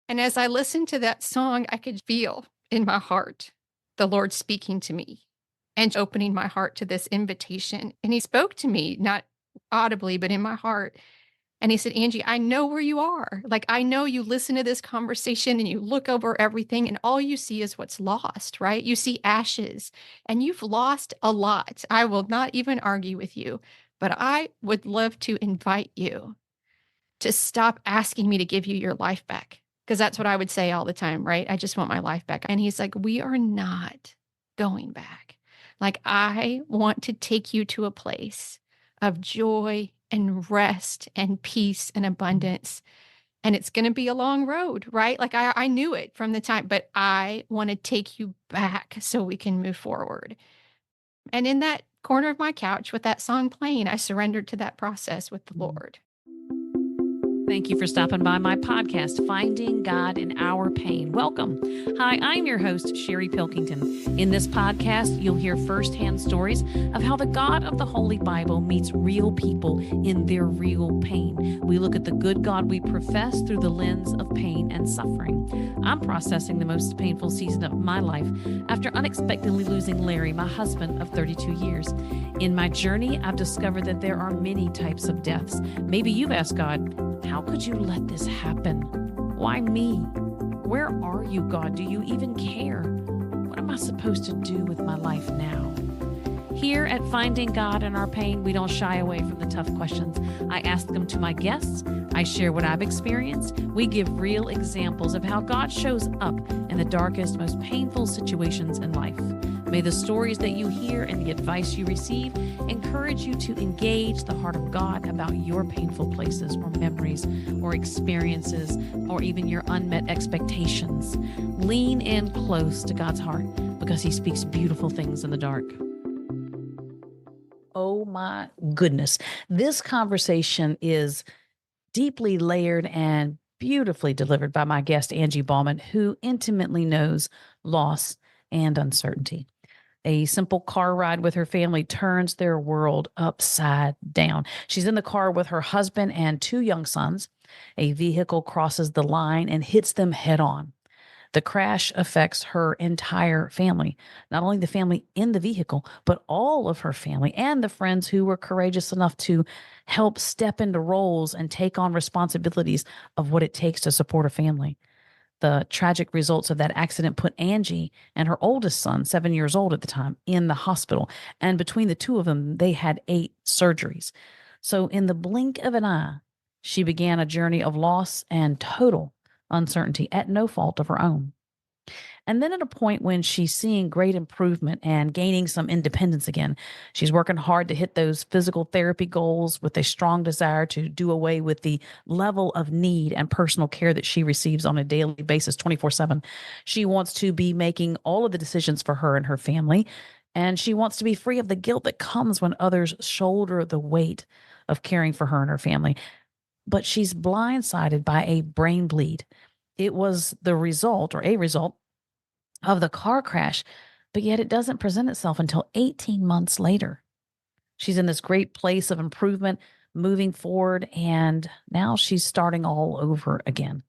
And as I listened to that song, I could feel in my heart the Lord speaking to me and opening my heart to this invitation. And He spoke to me, not audibly, but in my heart. And He said, Angie, I know where you are. Like, I know you listen to this conversation and you look over everything, and all you see is what's lost, right? You see ashes, and you've lost a lot. I will not even argue with you, but I would love to invite you to stop asking me to give you your life back. Because that's what I would say all the time, right? I just want my life back. And He's like, we are not going back. Like, I want to take you to a place of joy and rest and peace and abundance. And it's going to be a long road, right? Like, I knew it from the time, but I want to take you back so we can move forward. And in that corner of my couch with that song playing, I surrendered to that process with the Lord. Thank you for stopping by my podcast, Finding God in Our Pain. Welcome. Hi, I'm your host, Sherry Pilkington. In this podcast, you'll hear firsthand stories of how the God of the Holy Bible meets real people in their real pain. We look at the good God we profess through the lens of pain and suffering. I'm processing the most painful season of my life after unexpectedly losing Larry, my husband of 32 years. In my journey, I've discovered that there are many types of deaths. Maybe you've asked God, how could you let this happen? Why me? Where are you, God? Do you even care? What am I supposed to do with my life now? Here at Finding God in Our Pain, we don't shy away from the tough questions. I ask them to my guests. I share what I've experienced. We give real examples of how God shows up in the darkest, most painful situations in life. May the stories that you hear and the advice you receive encourage you to engage the heart of God about your painful places or memories or experiences or even your unmet expectations. Lean in close to God's heart because He speaks beautiful things in the dark. Oh my goodness. This conversation is deeply layered and beautifully delivered by my guest, Angie Baughman, who intimately knows loss and uncertainty. A simple car ride with her family turns their world upside down. She's in the car with her husband and two young sons. A vehicle crosses the line and hits them head on. The crash affects her entire family, not only the family in the vehicle, but all of her family and the friends who were courageous enough to help step into roles and take on responsibilities of what it takes to support a family. The tragic results of that accident put Angie and her oldest son, 7 years old at the time, in the hospital. And between the two of them, they had 8 surgeries. So in the blink of an eye, she began a journey of loss and total uncertainty at no fault of her own. And then at a point when she's seeing great improvement and gaining some independence again, she's working hard to hit those physical therapy goals with a strong desire to do away with the level of need and personal care that she receives on a daily basis, 24/7. She wants to be making all of the decisions for her and her family. And she wants to be free of the guilt that comes when others shoulder the weight of caring for her and her family. But she's blindsided by a brain bleed. It was the result or a result of the car crash, but yet it doesn't present itself until 18 months later. She's in this great place of improvement, moving forward, and now she's starting all over again.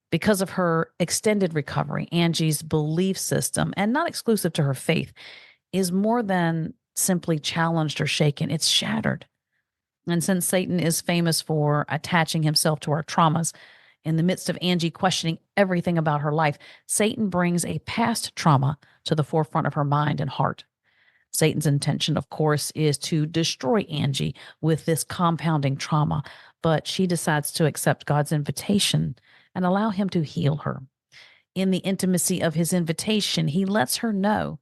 Because of her extended recovery, Angie's belief system, and not exclusive to her faith, is more than simply challenged or shaken, it's shattered. And since Satan is famous for attaching himself to our traumas, in the midst of Angie questioning everything about her life, Satan brings a past trauma to the forefront of her mind and heart. Satan's intention, of course, is to destroy Angie with this compounding trauma, but she decides to accept God's invitation and allow him to heal her. In the intimacy of his invitation, he lets her know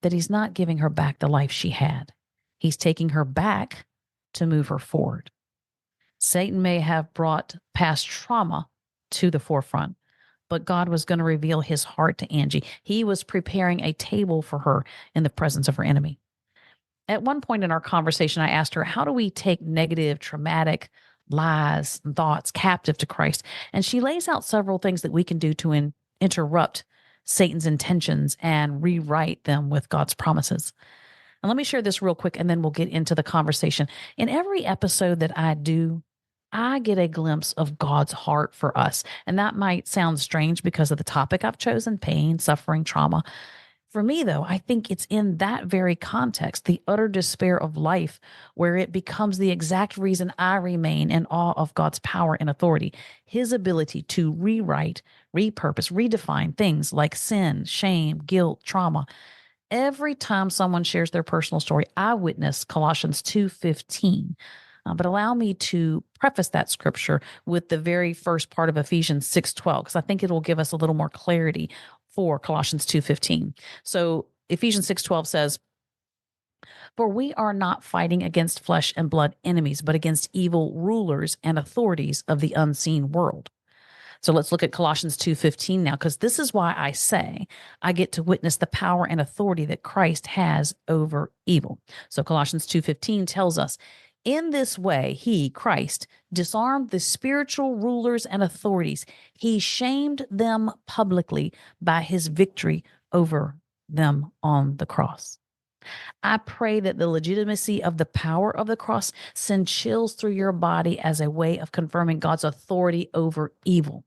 that he's not giving her back the life she had. He's taking her back to move her forward. Satan may have brought past trauma to the forefront, but God was going to reveal his heart to Angie. He was preparing a table for her in the presence of her enemy. At one point in our conversation, I asked her, how do we take negative, traumatic lies and thoughts captive to Christ? And she lays out several things that we can do to interrupt Satan's intentions and rewrite them with God's promises. And let me share this real quick, and then we'll get into the conversation. In every episode that I do, I get a glimpse of God's heart for us. And that might sound strange because of the topic I've chosen, pain, suffering, trauma. For me, though, I think it's in that very context, the utter despair of life, where it becomes the exact reason I remain in awe of God's power and authority, his ability to rewrite, repurpose, redefine things like sin, shame, guilt, trauma. Every time someone shares their personal story, I witness Colossians 2:15. But allow me to preface that scripture with the very first part of Ephesians 6:12, because I think it will give us a little more clarity for Colossians 2:15. So Ephesians 6:12 says, "For we are not fighting against flesh and blood enemies, but against evil rulers and authorities of the unseen world." So let's look at Colossians 2:15 now, because this is why I say I get to witness the power and authority that Christ has over evil. So Colossians 2:15 tells us, "In this way, he, Christ, disarmed the spiritual rulers and authorities. He shamed them publicly by his victory over them on the cross." I pray that the legitimacy of the power of the cross send chills through your body as a way of confirming God's authority over evil.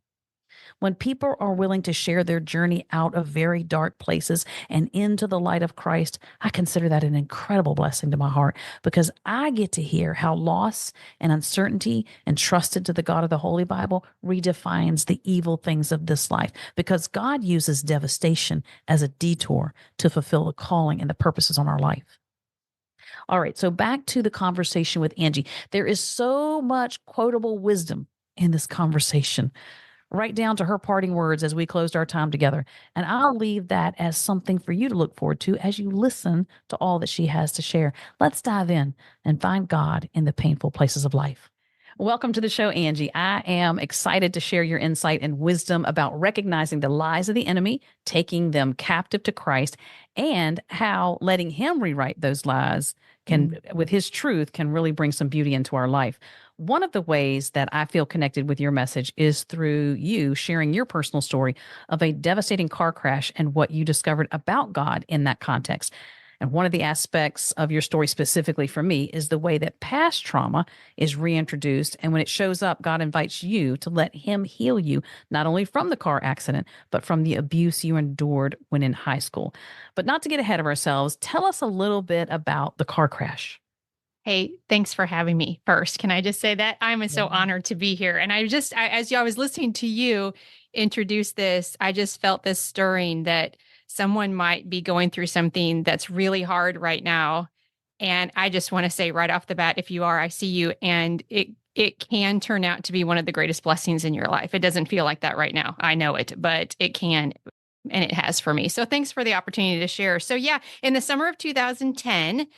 When people are willing to share their journey out of very dark places and into the light of Christ, I consider that an incredible blessing to my heart, because I get to hear how loss and uncertainty entrusted to the God of the Holy Bible redefines the evil things of this life, because God uses devastation as a detour to fulfill the calling and the purposes on our life. All right, so back to the conversation with Angie. There is so much quotable wisdom in this conversation, right down to her parting words as we closed our time together. And I'll leave that as something for you to look forward to as you listen to all that she has to share. Let's dive in and find God in the painful places of life. Welcome to the show, Angie. I am excited to share your insight and wisdom about recognizing the lies of the enemy, taking them captive to Christ, and how letting him rewrite those lies can, with his truth, can really bring some beauty into our life. One of the ways that I feel connected with your message is through you sharing your personal story of a devastating car crash and what you discovered about God in that context. And one of the aspects of your story specifically for me is the way that past trauma is reintroduced. And when it shows up, God invites you to let him heal you, not only from the car accident, but from the abuse you endured when in high school. But not to get ahead of ourselves, tell us a little bit about the car crash. Hey, thanks for having me first. Can I just say that I'm so Yeah. honored to be here. And I was listening to you introduce this, I just felt this stirring that someone might be going through something that's really hard right now. And I just want to say right off the bat, if you are, I see you, and it can turn out to be one of the greatest blessings in your life. It doesn't feel like that right now. I know it, but it can, and it has for me. So thanks for the opportunity to share. So yeah, in the summer of 2010,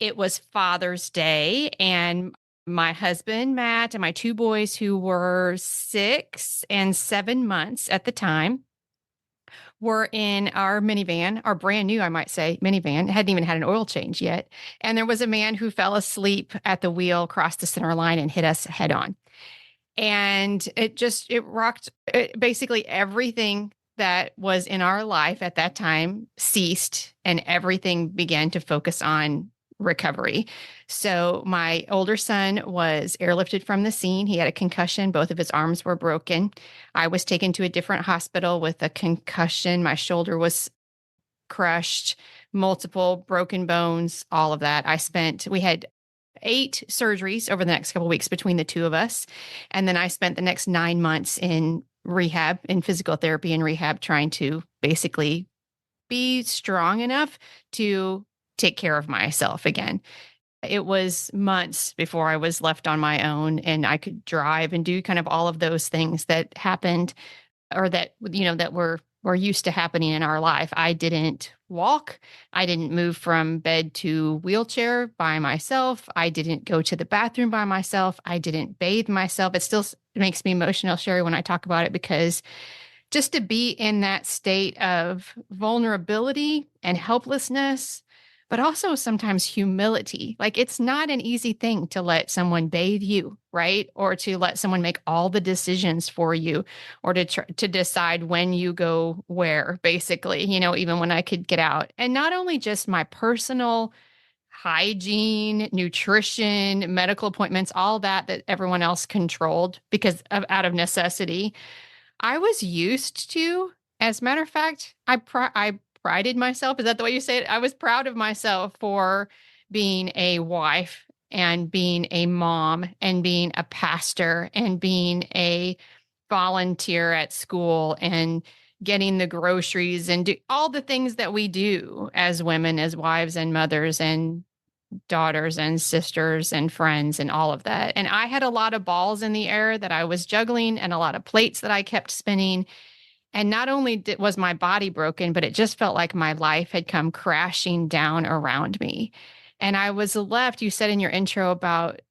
it was Father's Day, and my husband, Matt, and my 2 boys who were 6 and 7 months at the time were in our minivan, our brand new, I might say, minivan. It hadn't even had an oil change yet. And there was a man who fell asleep at the wheel, crossed the center line, and hit us head on. And it rocked basically everything that was in our life at that time ceased, and everything began to focus on recovery. So my older son was airlifted from the scene. He had a concussion. Both of his arms were broken. I was taken to a different hospital with a concussion. My shoulder was crushed, multiple broken bones, all of that. We had 8 surgeries over the next couple of weeks between the two of us. And then I spent the next 9 months in rehab, in physical therapy and rehab, trying to basically be strong enough to take care of myself again. It was months before I was left on my own and I could drive and do kind of all of those things that happened, or that, that were used to happening in our life. I didn't walk. I didn't move from bed to wheelchair by myself. I didn't go to the bathroom by myself. I didn't bathe myself. It still makes me emotional, Sherry, when I talk about it, because just to be in that state of vulnerability and helplessness, but also sometimes humility. Like, it's not an easy thing to let someone bathe you, right? Or to let someone make all the decisions for you, or to decide when you go where, basically, even when I could get out. And not only just my personal hygiene, nutrition, medical appointments, all that everyone else controlled because of out of necessity. I was used to. As a matter of fact, I prided myself. Is that the way you say it? I was proud of myself for being a wife and being a mom and being a pastor and being a volunteer at school and getting the groceries and do all the things that we do as women, as wives and mothers and daughters and sisters and friends and all of that. And I had a lot of balls in the air that I was juggling and a lot of plates that I kept spinning. And not only was my body broken, but it just felt like my life had come crashing down around me. And I was left, you said in your intro about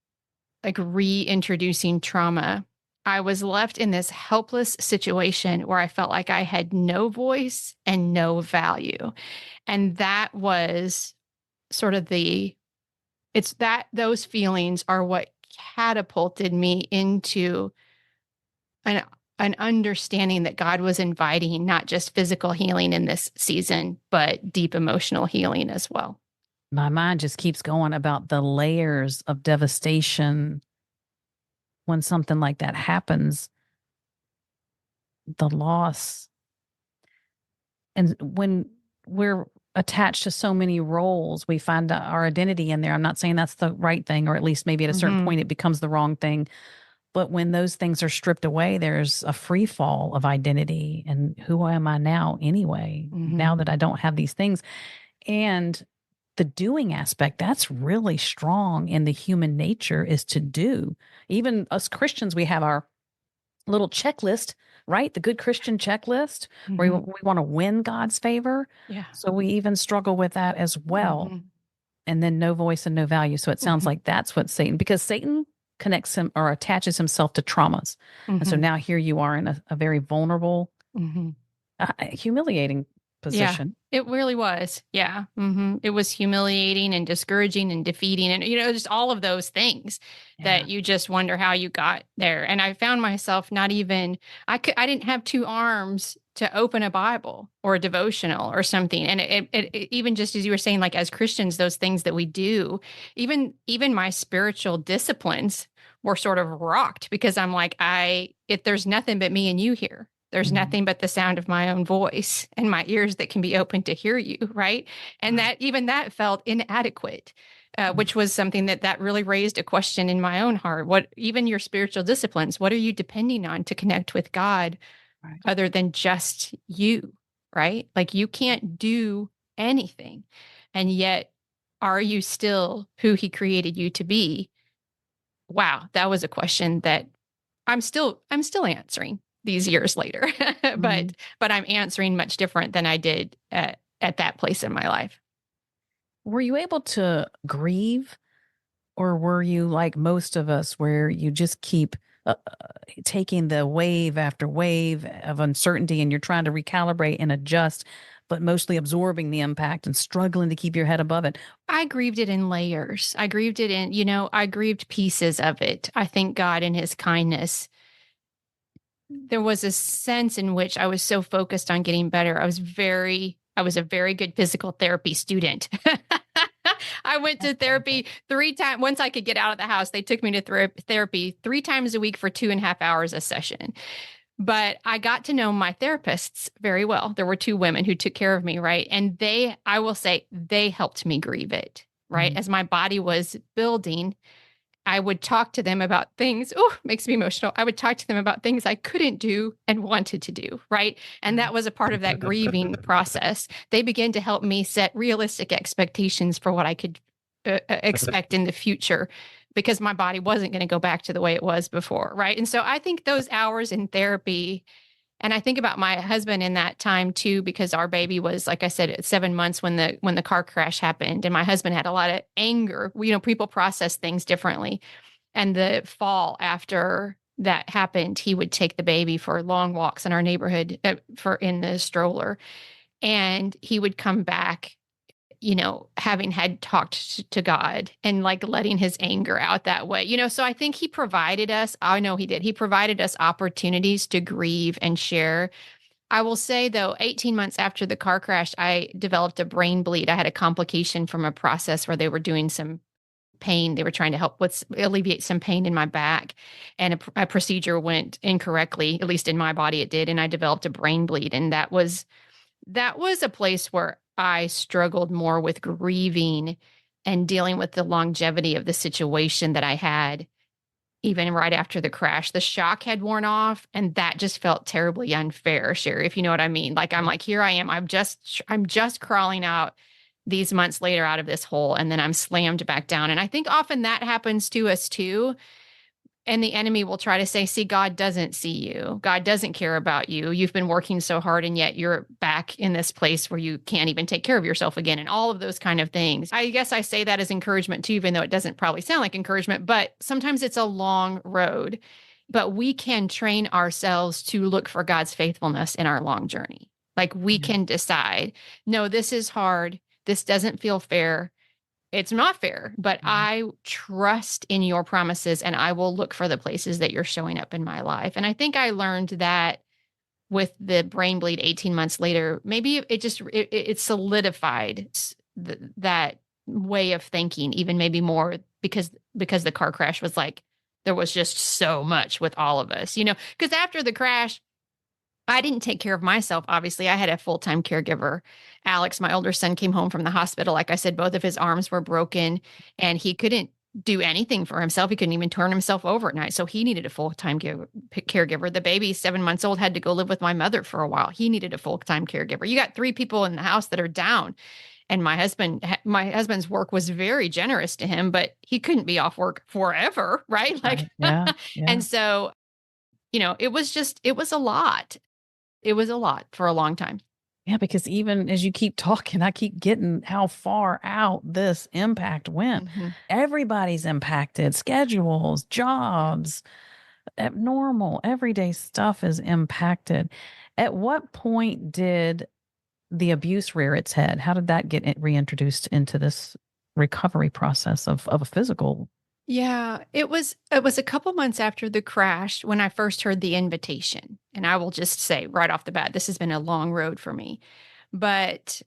like reintroducing trauma. I was left in this helpless situation where I felt like I had no voice and no value. And that was sort of it's that those feelings are what catapulted me into an an understanding that God was inviting not just physical healing in this season, but deep emotional healing as well. My mind just keeps going about the layers of devastation when something like that happens, the loss. And when we're attached to so many roles, we find our identity in there. I'm not saying that's the right thing, or at least maybe at a certain Mhm. point it becomes the wrong thing. But when those things are stripped away, there's a free fall of identity. And who am I now anyway, Mhm. now that I don't have these things? And the doing aspect, that's really strong in the human nature is to do. Even us Christians, we have our little checklist, right? The good Christian checklist where Mhm. we want to win God's favor. Yeah. So we even struggle with that as well. Mhm. And then no voice and no value. So it sounds Mhm. like that's what Satan, because Satan connects him or attaches himself to traumas. And so Mhm. now here you are in a very vulnerable, Mhm. humiliating Yeah, position. it really was. Yeah. It was humiliating and discouraging and defeating and, just all of those things Yeah. that you just wonder how you got there. And I found myself not even, I didn't have two arms to open a Bible or a devotional or something. And even just as you were saying, like as Christians, those things that we do, even my spiritual disciplines were sort of rocked because I'm like, if there's nothing but me and you here. There's Mhm. nothing but the sound of my own voice and my ears that can be open to hear you, right? And Right. that even that felt inadequate, Mm. which was something that really raised a question in my own heart. What even your spiritual disciplines? What are you depending on to connect with God Right. other than just you, right? Like you can't do anything, and yet are you still who He created you to be? Wow, that was a question that I'm still answering these years later, but Mhm. I'm answering much different than I did at that place in my life. Were you able to grieve, or were you like most of us where you just keep taking the wave after wave of uncertainty and you're trying to recalibrate and adjust, but mostly absorbing the impact and struggling to keep your head above it? I grieved it in layers. I grieved it in, I grieved pieces of it. I thank God in His kindness. There was a sense in which I was so focused on getting better. I was a very good physical therapy student. I went to That's wonderful. therapy 3 times. Once I could get out of the house, they took me to therapy 3 times a week for 2.5 hours a session. But I got to know my therapists very well. There were two women who took care of me, right? And I will say, they helped me grieve it, right? Mhm. As my body was building, I would talk to them about things. Oh, makes me emotional. I would talk to them about things I couldn't do and wanted to do, right? And that Right. was a part of that grieving process. They began to help me set realistic expectations for what I could expect in the future because my body wasn't going to go back to the way it was before, right? And so I think those hours in therapy, and I think about my husband in that time too, because our baby was, like I said, at 7 months when the car crash happened, and my husband had a lot of anger. People process things differently. And the fall after that happened, he would take the baby for long walks in our neighborhood for in the stroller, and he would come back, having had talked to God and like letting his anger out that way. So I think I know he did. He provided us opportunities to grieve and share I will say though, 18 months after the car crash, I developed a brain bleed. I had a complication from a process where they were doing some pain. They were trying to help with alleviate some pain in my back, and a procedure went incorrectly. At least in my body, it did, and I developed a brain bleed. And that was a place where I struggled more with grieving and dealing with the longevity of the situation that I had even right after the crash. The shock had worn off, and that just felt terribly unfair, Sherry, if you know what I mean. Like, I'm like, here I am. I'm just crawling out these months later out of this hole, and then I'm slammed back down. And I think often that happens to us too. And the enemy will try to say, see, God doesn't see you. God doesn't care about you. You've been working so hard, and yet you're back in this place where you can't even take care of yourself again, and all of those kind of things. I guess I say that as encouragement too, even though it doesn't probably sound like encouragement, but sometimes it's a long road. But we can train ourselves to look for God's faithfulness in our long journey. Like, we Yeah. can decide, no, this is hard. This doesn't feel fair. It's not fair, but Mhm. I trust in your promises, and I will look for the places that you're showing up in my life. And I think I learned that with the brain bleed 18 months later. Maybe it solidified that way of thinking even maybe more, because the car crash was like, there was just so much with all of us, because after the crash, I didn't take care of myself, obviously. I had a full-time caregiver. Alex, my older son, came home from the hospital. Like I said, both of his arms were broken, and he couldn't do anything for himself. He couldn't even turn himself over at night. So he needed a full-time caregiver. The baby, 7 months old, had to go live with my mother for a while. He needed a full-time caregiver. You got three people in the house that are down. And my husband's work was very generous to him, but he couldn't be off work forever, right? Like, Right. Yeah. Yeah. and so, it was a lot. It was a lot for a long time. Yeah, because even as you keep talking, I keep getting how far out this impact went. Mhm. Everybody's impacted, schedules, Yeah. jobs, normal, everyday stuff is impacted. At what point did the abuse rear its head? How did that get reintroduced into this recovery process of a physical? Yeah, it was a couple months after the crash when I first heard the invitation. And I will just say right off the bat, this has been a long road for me. But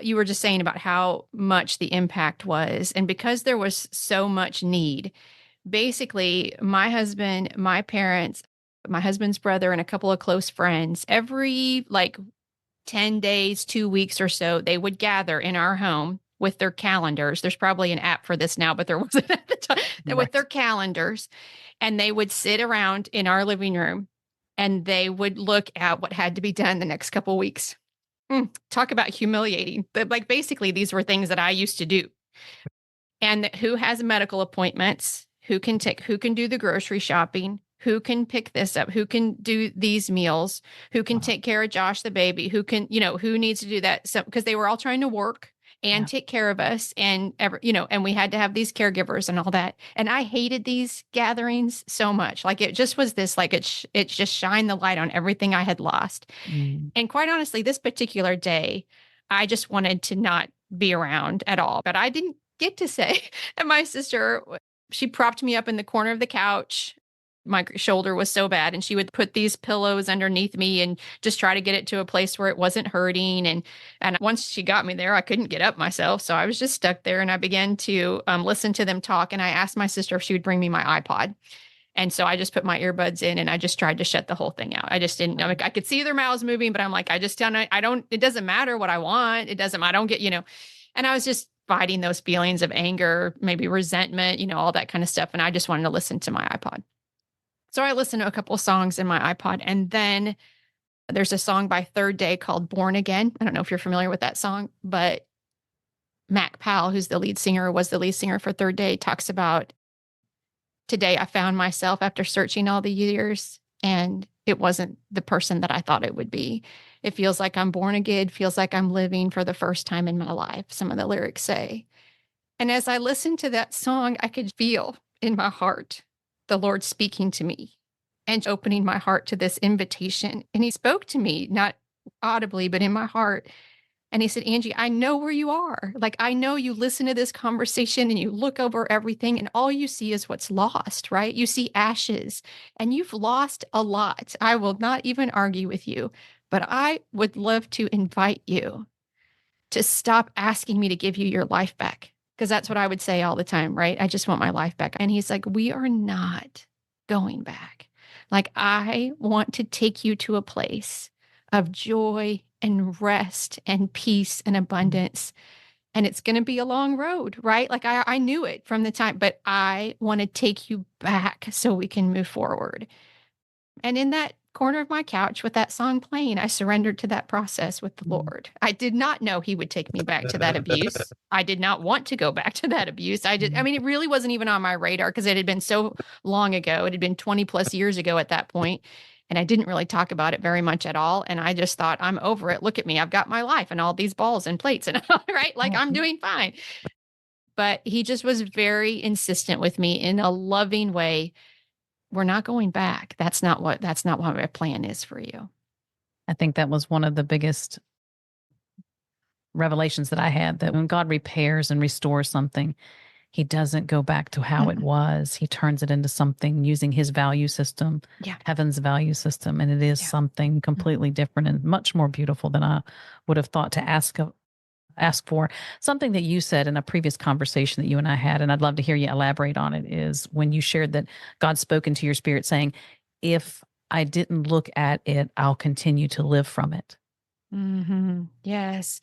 you were just saying about how much the impact was. And because there was so much need, basically, my husband, my parents, my husband's brother, and a couple of close friends, every like 10 days, 2 weeks or so, they would gather in our home with their calendars. There's probably an app for this now, but there wasn't at the time. With their Right. calendars, and they would sit around in our living room, and they would look at what had to be done the next couple weeks. Talk about humiliating. But like, basically, these were things that I used to do. And who has medical appointments, who can do the grocery shopping, who can pick this up, who can do these meals, who can Wow. take care of Josh the baby, who needs to do that. So, because they were all trying to work and Yeah. take care of us, and we had to have these caregivers and all that. And I hated these gatherings so much. Like, it just was this, like, it just shined the light on everything I had lost. Mm. And quite honestly, this particular day, I just wanted to not be around at all. But I didn't get to say. And my sister, she propped me up in the corner of the couch. My shoulder was so bad, and she would put these pillows underneath me and just try to get it to a place where it wasn't hurting. And once she got me there, I couldn't get up myself, so I was just stuck there. And I began to listen to them talk. And I asked my sister if she would bring me my iPod. And so I just put my earbuds in, and I just tried to shut the whole thing out. I just didn't know. Like, I could see their mouths moving, but I'm like, it doesn't matter what I want. I don't get. And I was just fighting those feelings of anger, maybe resentment, all that kind of stuff. And I just wanted to listen to my iPod. So I listened to a couple of songs in my iPod. And then there's a song by Third Day called Born Again. I don't know if you're familiar with that song, but Mac Powell, who's the lead singer, was the lead singer for Third Day, talks about, today I found myself after searching all the years, and it wasn't the person that I thought it would be. It feels like I'm born again, feels like I'm living for the first time in my life, some of the lyrics say. And as I listened to that song, I could feel in my heart the Lord speaking to me and opening my heart to this invitation. And he spoke to me, not audibly, but in my heart. And he said, Angie, I know where you are. Like, I know you listen to this conversation and you look over everything, and all you see is what's lost, right? You see ashes, and you've lost a lot. I will not even argue with you, but I would love to invite you to stop asking me to give you your life back. Because that's what I would say all the time, right? I just want my life back. And he's like, we are not going back. Like, I want to take you to a place of joy and rest and peace and abundance. And it's going to be a long road, right? Like, I knew it from the time, but I want to take you back so we can move forward. And in that corner of my couch with that song playing, I surrendered to that process with the Mm. Lord. I did not know he would take me back to that abuse. I did not want to go back to that abuse. I mean, it really wasn't even on my radar because it had been so long ago. It had been 20 plus years ago at that point, and I didn't really talk about it very much at all. And I just thought, I'm over it. Look at me. I've got my life and all these balls and plates and right. Like, Oh, I'm doing fine. But he just was very insistent with me in a loving way. We're not going back. That's not what my plan is for you. I think that was one of the biggest revelations that I had, that when God repairs and restores something, he doesn't go back to how it Mm-mm. was. He turns it into something using his value system, Yeah. heaven's value system, and it is Yeah. something completely different and much more beautiful than I would have thought to ask for. Something that you said in a previous conversation that you and I had, and I'd love to hear you elaborate on it, is when you shared that God spoke into your spirit saying, if I didn't look at it, I'll continue to live from it. Yes.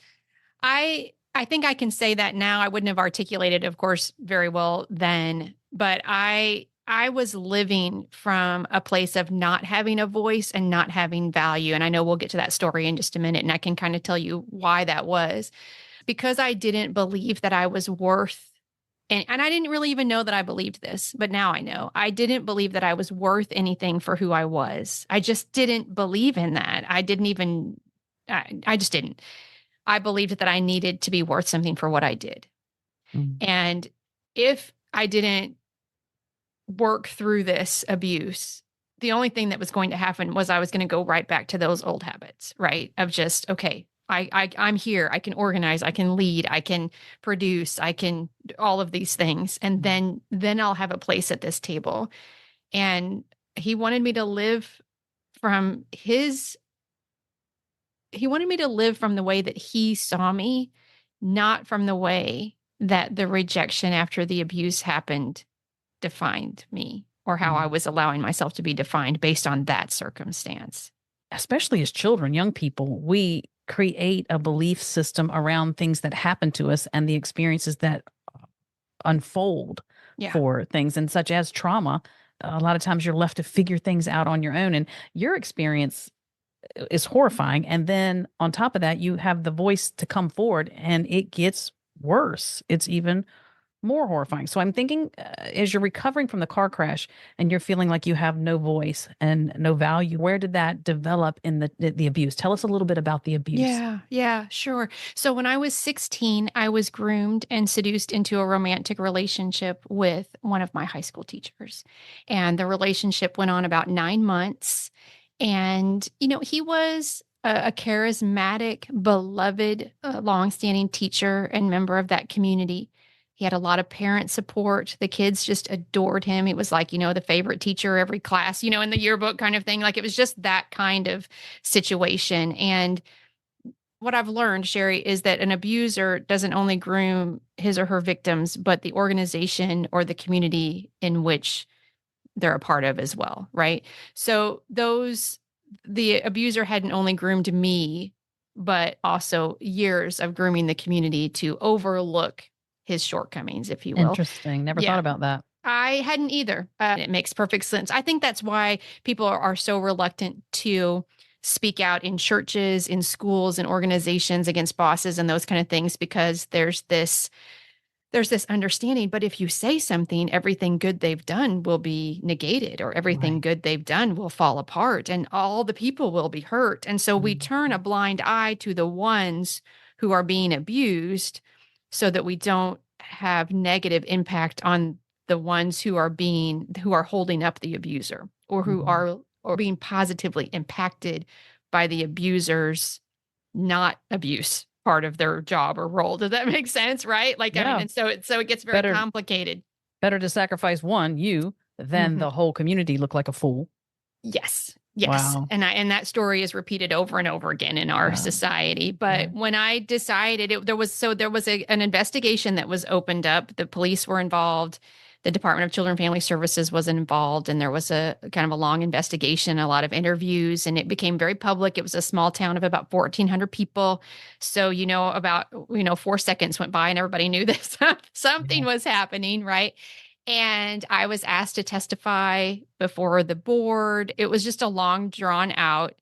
I think I can say that now. I wouldn't have articulated, of course, very well then, but I was living from a place of not having a voice and not having value. And I know we'll get to that story in just a minute, and I can kind of tell you why that was. Because I didn't believe that I was worth, and I didn't really even know that I believed this, but now I know. I didn't believe that I was worth anything for who I was. I just didn't believe in that. I just didn't. I believed that I needed to be worth something for what I did. Mm. And if I didn't work through this abuse, the only thing that was going to happen was I was going to go right back to those old habits, right? Of just, okay, I'm here. I can organize. I can lead. I can produce. I can all of these things, and then I'll have a place at this table. And he wanted me to live from his. He wanted me to live from the way that he saw me, not from the way that the rejection after the abuse happened defined me, or how I Mm. was allowing myself to be defined based on that circumstance. Especially as children, young people, we create a belief system around things that happen to us and the experiences that unfold Yeah. for things, and such as trauma. A lot of times you're left to figure things out on your own. And your experience is horrifying. And then on top of that, you have the voice to come forward and it gets worse. It's even more horrifying. So I'm thinking, as you're recovering from the car crash and you're feeling like you have no voice and no value, where did that develop in the abuse? Tell us a little bit about the abuse. Yeah, sure. So when I was 16, I was groomed and seduced into a romantic relationship with one of my high school teachers. And the relationship went on about 9 months. And, he was a charismatic, beloved, longstanding teacher and member of that community. He had a lot of parent support. The kids just adored him. It was like, the favorite teacher every class, in the yearbook kind of thing. Like, it was just that kind of situation. And what I've learned, Sherry, is that an abuser doesn't only groom his or her victims, but the organization or the community in which they're a part of as well, right? So the abuser hadn't only groomed me, but also years of grooming the community to overlook his shortcomings, if you will. Interesting. Never thought Yeah. about that. I hadn't either. It makes perfect sense. I think that's why people are so reluctant to speak out in churches, in schools, and organizations against bosses and those kind of things, because there's this understanding. But if you say something, everything good they've done will be negated, or everything Right. good they've done will fall apart, and all the people will be hurt. And so we turn a Mhm. blind eye to the ones who are being abused so that we don't have negative impact on the ones who are holding up the abuser, or who Mhm. are or being positively impacted by the abuser's not abuse part of their job or role. Does that make sense? Right? Like, I mean, Yeah. and so it gets very Better complicated. better to sacrifice one, you, than Mhm. the whole community look like a fool. Yes. Yes, Wow. and that story is repeated over and over again in our Wow. society. Yeah. But when I decided there was an investigation that was opened up. The police were involved. The Department of Children and Family Services was involved, and there was a kind of a long investigation, a lot of interviews, and it became very public. It was a small town of about 1,400 people. So, about, 4 seconds went by and everybody knew that something Yeah. was happening, right? And I was asked to testify before the board. It was just a long, drawn out,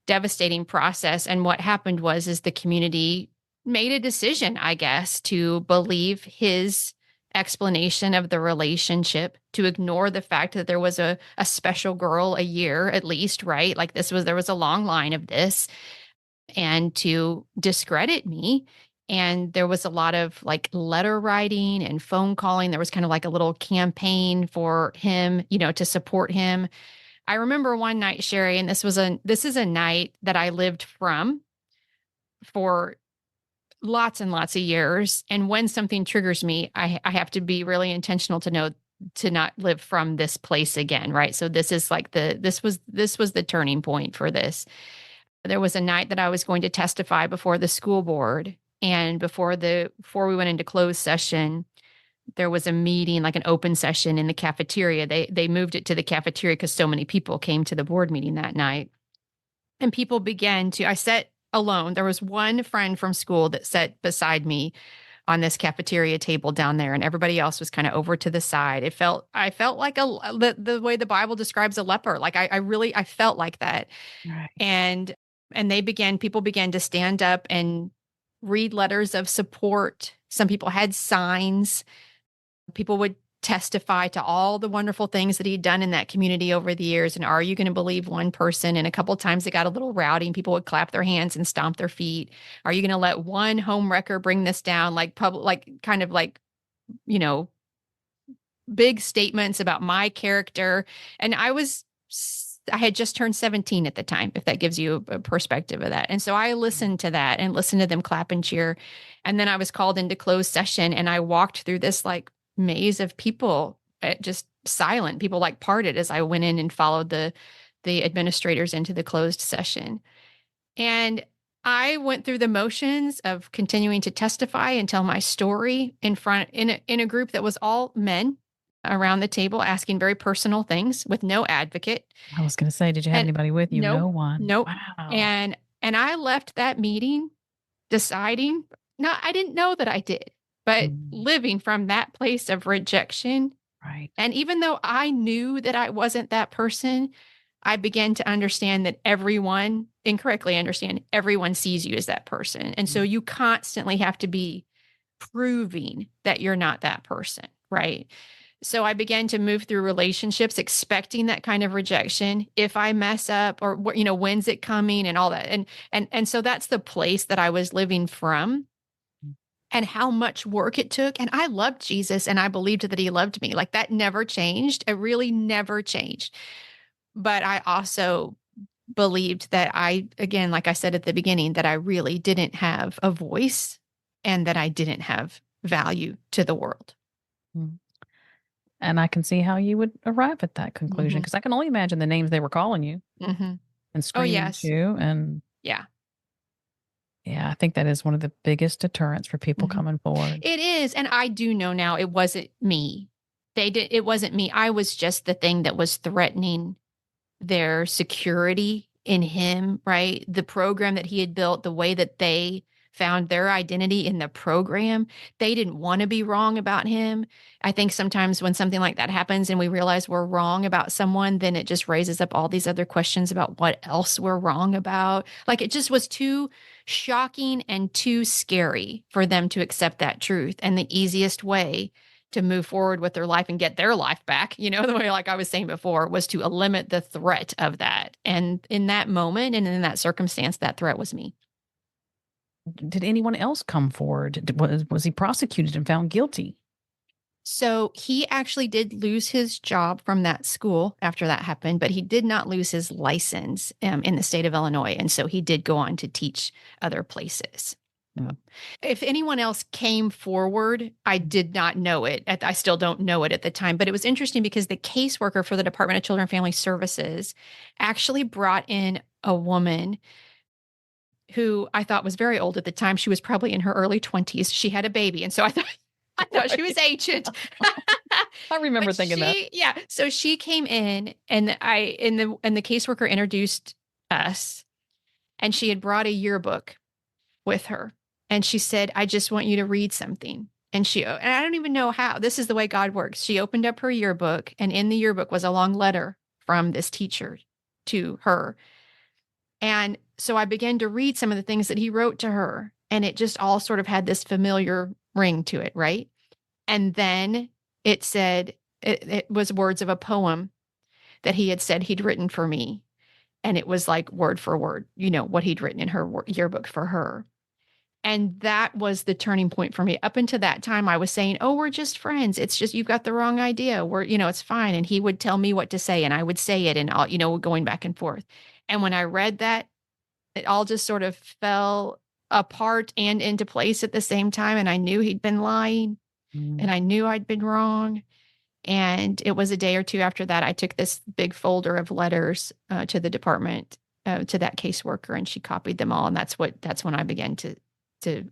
devastating process. And what happened is the community made a decision, I guess, to believe his explanation of the relationship, to ignore the fact that there was a special girl a year at least, right? Like there was a long line of this, and to discredit me. And there was a lot of like letter writing and phone calling. There was kind of like a little campaign for him, to support him. I remember one night, Sherry, and this is a night that I lived from for lots and lots of years. And when something triggers me, I have to be really intentional to know to not live from this place again, right? So this is like this was the turning point for this. There was a night that I was going to testify before the school board, and before we went into closed session, there was a meeting, like an open session in the cafeteria. They moved it to the cafeteria because so many people came to the board meeting that night. And people began to I sat alone. There was one friend from school that sat beside me on this cafeteria table down there, and everybody else was kind of over to the side. I felt like the way the Bible describes a leper. Like I felt like that. Right. And people began to stand up and read letters of support. Some people had signs. People would testify to all the wonderful things that he'd done in that community over the years. And are you going to believe one person? And a couple of times it got a little rowdy and people would clap their hands and stomp their feet. Are you going to let one home wrecker bring this down? Like public, like kind of like, you know, big statements about my character. And I had just turned 17 at the time, if that gives you a perspective of that. And so I listened to that and listened to them clap and cheer. And then I was called into closed session, and I walked through this like maze of people, just silent. People like parted as I went in and followed the administrators into the closed session. And I went through the motions of continuing to testify and tell my story in a group that was all men around the table, asking very personal things with no advocate. I was going to say, did you have And anybody with you? nope, No one. nope. Wow. And I left that meeting deciding, no, I didn't know that I did, but Mm, living from that place of rejection. right. And even though I knew that I wasn't that person, I began to understand that incorrectly understand, everyone sees you as that person. And so Mm, you constantly have to be proving that you're not that person, right? So I began to move through relationships expecting that kind of rejection. If I mess up, or when's it coming, and all that. And so that's the place that I was living from, mm, and how much work it took. And I loved Jesus and I believed that he loved me. Like that never changed. It really never changed. But I also believed that again, like I said at the beginning, that I really didn't have a voice and that I didn't have value to the world. mm. And I can see how you would arrive at that conclusion, Hmm. because I can only imagine the names they were calling you Hmm. and Oh, screaming at yes. you. And Yeah. yeah, I think that is one of the biggest deterrents for people Mhm. coming forward. It is, and I do know now it wasn't me. It wasn't me. I was just the thing that was threatening their security in him, right? The program that he had built, the way that they found their identity in the program, they didn't want to be wrong about him. I think sometimes when something like that happens and we realize we're wrong about someone, then it just raises up all these other questions about what else we're wrong about. Like it just was too shocking and too scary for them to accept that truth. And the easiest way to move forward with their life and get their life back, the way, like I was saying before, was to limit the threat of that. And in that moment and in that circumstance, that threat was me. Did anyone else come forward? Was he prosecuted and found guilty? So he actually did lose his job from that school after that happened, but he did not lose his license in the state of Illinois. And so he did go on to teach other places. Mm. If anyone else came forward, I did not know it. I still don't know it at the time, but it was interesting because the caseworker for the Department of Children and Family Services actually brought in a woman who I thought was very old at the time. She was probably in her early 20s. She had a baby, and so I thought she was Right. ancient. I remember But thinking that. yeah, so she came in and the caseworker introduced us, and she had brought a yearbook with her. And she said, I just want you to read something. And I don't even know how. This is the way God works. She opened up her yearbook, and in the yearbook was a long letter from this teacher to her. And so I began to read some of the things that he wrote to her, and it just all sort of had this familiar ring to it, right? And then it said, it was words of a poem that he had said he'd written for me. And it was like word for word, what he'd written in her yearbook for her. And that was the turning point for me. Up until that time, I was saying, oh, we're just friends. It's just, you've got the wrong idea. It's fine. And he would tell me what to say, and I would say it, and all, going back and forth. And when I read that, it all just sort of fell apart and into place at the same time. And I knew he'd been lying, Mm. and I knew I'd been wrong. And it was a day or two after that, I took this big folder of letters to the department, to that caseworker, and she copied them all. And that's when I began to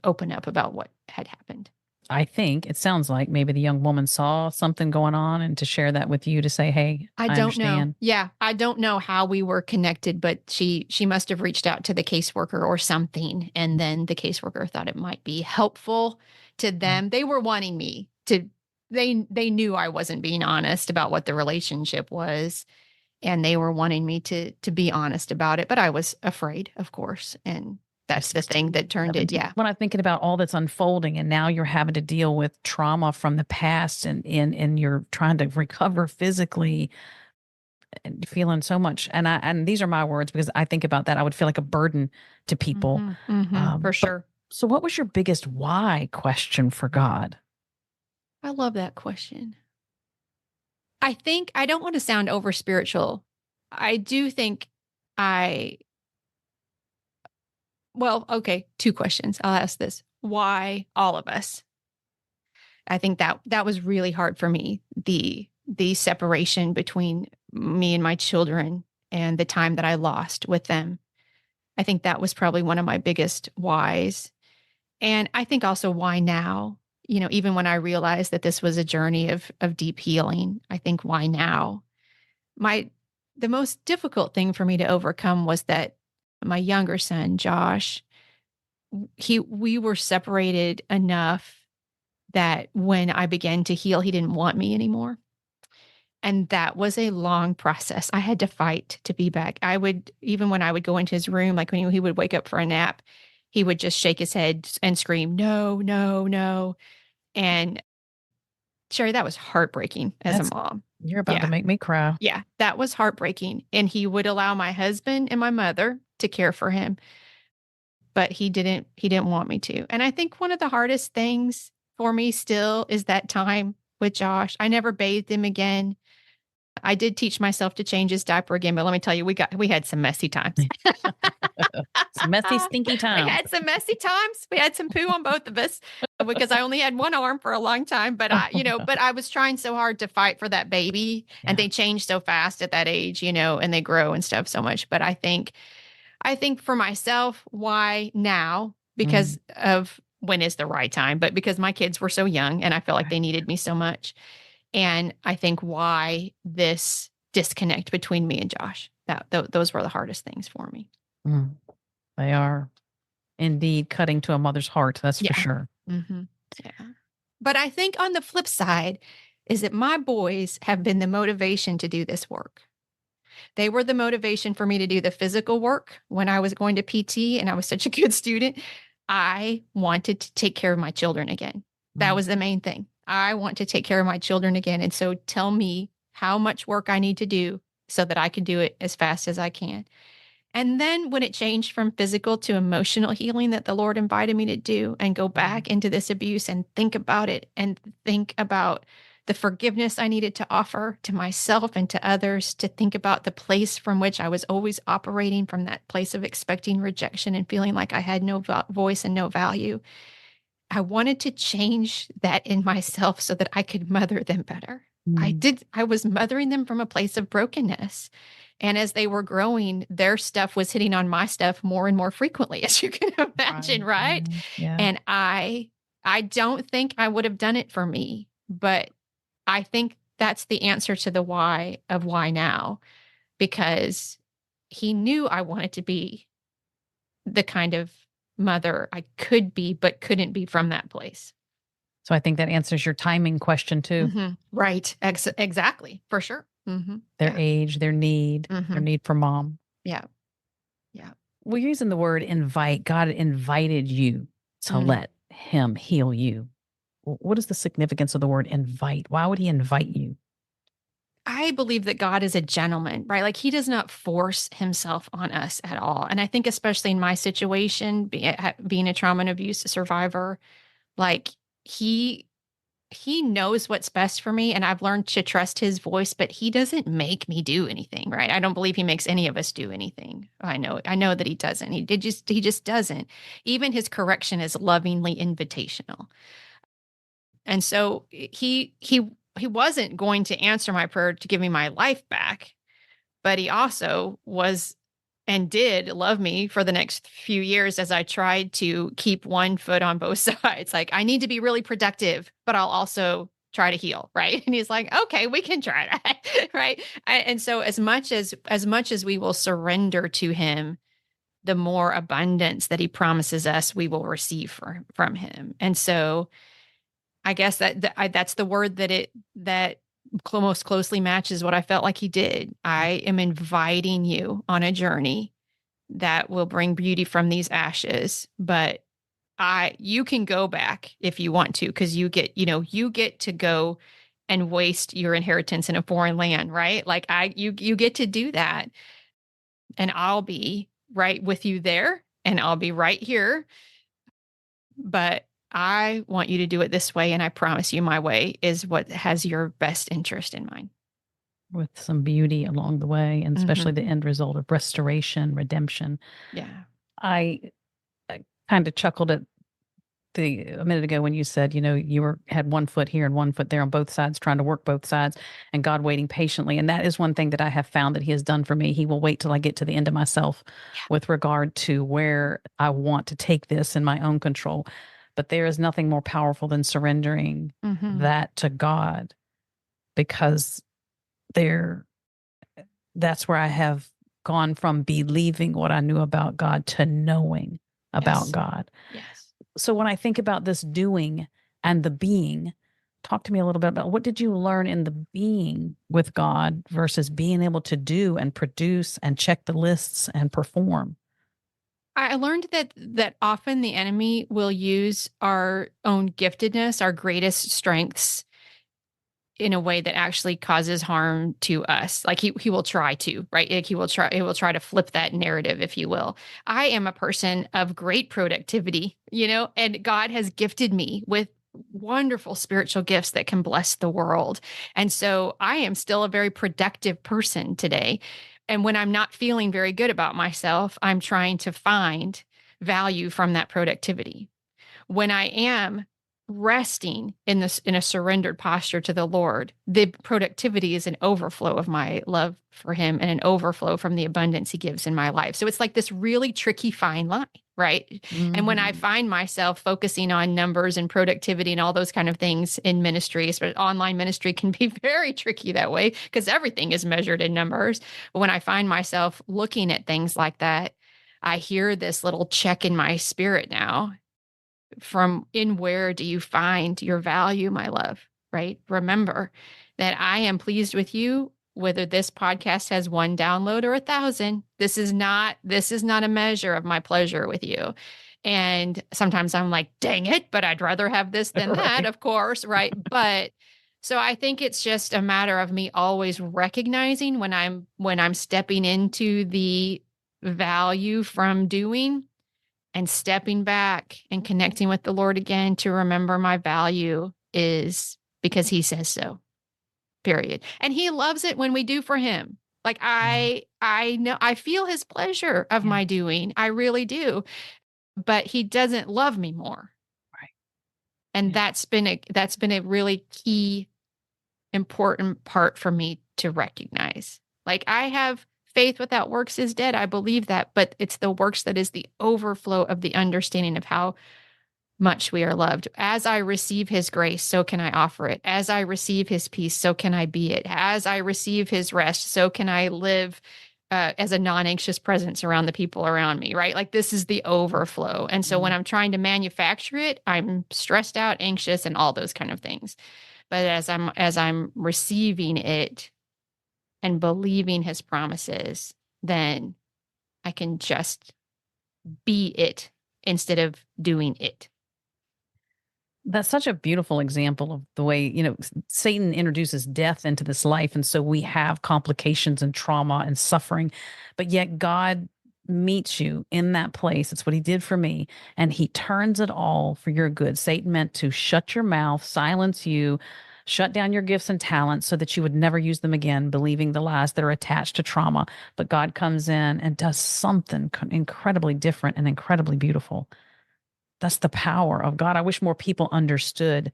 open up about what had happened. I think it sounds like maybe the young woman saw something going on and to share that with you to say, "Hey, I I don't know. understand." Yeah, I don't know how we were connected, but she must have reached out to the caseworker or something, and then the caseworker thought it might be helpful to Right. them. They were wanting me to. They knew I wasn't being honest about what the relationship was, and they were wanting me to be honest about it, but I was afraid, of course, and You're that's the thing 16, that turned it. 17. Yeah, When I'm thinking about all that's unfolding and now you're having to deal with trauma from the past and you're trying to recover physically and feeling so much. And these are my words because I think about that. I would feel like a burden to people. for But sure. so what was your biggest why question for God? I love that question. I think I don't want to sound over spiritual. I do think I, well, okay, two questions. I'll ask this. Why all of us? I think that was really hard for me. The separation between me and my children and the time that I lost with them. I think that was probably one of my biggest whys. And I think also why now? Even when I realized that this was a journey of deep healing, I think why now? My The most difficult thing for me to overcome was that my younger son, Josh, we were separated enough that when I began to heal, he didn't want me anymore. And that was a long process. I had to fight to be back. Even when I would go into his room, like when he would wake up for a nap, he would just shake his head and scream, no, no, no. And Sherry, that was heartbreaking as a That's mom. You're about to Yeah. make me cry. Yeah. That was heartbreaking. And he would allow my husband and my mother to care for him, but he didn't want me to. And I think one of the hardest things for me still is that time with Josh. I never bathed him again. I did teach myself to change his diaper again, but let me tell you, we had some messy times. Some messy, stinky We times. had some messy times. We had some poo on both of us because I only had one arm for a long time. But I was trying so hard to fight for that baby, and Yeah. they change so fast at that age, and they grow and stuff so much. But I think for myself, why now? Mm, Because of when is the right time, but because my kids were so young and I felt like right. they needed me so much. And I think why this disconnect between me and Josh. Those were the hardest things for me. Mm. They are indeed cutting to a mother's heart. That's for Yeah. sure. hmm Yeah. But I think on the flip side is that my boys have been the motivation to do this work. They were the motivation for me to do the physical work when I was going to PT and I was such a good student. I wanted to take care of my children again. That Mm. was the main thing. I want to take care of my children again. And so tell me how much work I need to do so that I can do it as fast as I can. And then when it changed from physical to emotional healing that the Lord invited me to do and go Mm. back into this abuse and think about it and think about the forgiveness I needed to offer to myself and to others, to think about the place from which I was always operating, from that place of expecting rejection and feeling like I had no voice and no value. I wanted to change that in myself so that I could mother them better. Mm, I was mothering them from a place of brokenness. And as they were growing, their stuff was hitting on my stuff more and more frequently, as you can imagine, right. right? Yeah. Yeah. And I don't think I would have done it for me, but I think that's the answer to the why of why now, because he knew I wanted to be the kind of mother I could be, but couldn't be from that place. So I think that answers your timing question too. Right. Exactly. For sure. Their Yeah. age, their hmm need for mom. Yeah. Yeah. We're using the word invite. God invited you to Mm. let him heal you. What is the significance of the word invite? Why would he invite you? I believe that God is a gentleman, right? Like he does not force himself on us at all. And I think, especially in my situation, being a trauma and abuse survivor, like he he knows what's best for me, and I've learned to trust his voice, but he doesn't make me do anything, right? I don't believe he makes any of us do anything. I know that he doesn't. He just doesn't. Even his correction is lovingly invitational. And so he wasn't going to answer my prayer to give me my life back, but he also was and did love me for the next few years as I tried to keep one foot on both sides. Like, I need to be really productive, but I'll also try to heal, right? And he's like, "Okay, we can try that." Right? And so as much as we will surrender to him, the more abundance that he promises us we will receive from him. And so I guess that's the word that most closely matches what I felt like he did. I am inviting you on a journey that will bring beauty from these ashes, but you can go back if you want to, because you get to go and waste your inheritance in a foreign land, right? Like you get to do that, and I'll be right with you there, and I'll be right here, but I want you to do it this way, and I promise you my way is what has your best interest in mind. With some beauty along the way, and especially Mhm. the end result of restoration, redemption. Yeah. I, I kind of chuckled at a minute ago when you said, had one foot here and one foot there on both sides, trying to work both sides, and God waiting patiently. And that is one thing that I have found that He has done for me. He will wait till I get to the end of myself Yeah. with regard to where I want to take this in my own control. But there is nothing more powerful than surrendering Mhm. that to God, because there that's where I have gone from believing what I knew about God to knowing about Yes. God. Yes. So when I think about this doing and the being, talk to me a little bit about what did you learn in the being with God versus being able to do and produce and check the lists and perform? I learned that often the enemy will use our own giftedness, our greatest strengths, in a way that actually causes harm to us. Like he will try to, right? Like he will try to flip that narrative, if you will. I am a person of great productivity, and God has gifted me with wonderful spiritual gifts that can bless the world. And so I am still a very productive person today. And when I'm not feeling very good about myself, I'm trying to find value from that productivity. When I am resting in a surrendered posture to the Lord, the productivity is an overflow of my love for him and an overflow from the abundance he gives in my life. So it's like this really tricky fine line, right? And when I Mhm. find myself focusing on numbers and productivity and all those kind of things in ministry, but online ministry can be very tricky that way because everything is measured in numbers. But when I find myself looking at things like that, I hear this little check in my spirit now from, in where do you find your value, my love, right? Remember that I am pleased with you, whether this podcast has one download or 1,000. This is not a measure of my pleasure with you. And sometimes I'm like, dang it, but I'd rather have this than that, Right. of course, right? But so I think it's just a matter of me always recognizing when I'm stepping into the value from doing, and stepping back and connecting with the Lord again to remember my value is because he says so. Period. And he loves it when we do for him. Like Yeah. I know I feel his pleasure of Yeah. my doing. I really do. But he doesn't love me more. Right. And Yeah. that's been a really key important part for me to recognize. Like I have faith without works is dead. I believe that, but it's the works that is the overflow of the understanding of how much we are loved. As I receive his grace, so can I offer it. As I receive his peace, so can I be it. As I receive his rest, so can I live as a non-anxious presence around the people around me, right? Like this is the overflow. And so when Mhm. I'm trying to manufacture it, I'm stressed out, anxious, and all those kind of things. But as I'm receiving it and believing his promises, then I can just be it instead of doing it. That's such a beautiful example of the way, Satan introduces death into this life. And so we have complications and trauma and suffering, but yet God meets you in that place. It's what he did for me. And he turns it all for your good. Satan meant to shut your mouth, silence you, shut down your gifts and talents so that you would never use them again, believing the lies that are attached to trauma. But God comes in and does something incredibly different and incredibly beautiful. That's the power of God. I wish more people understood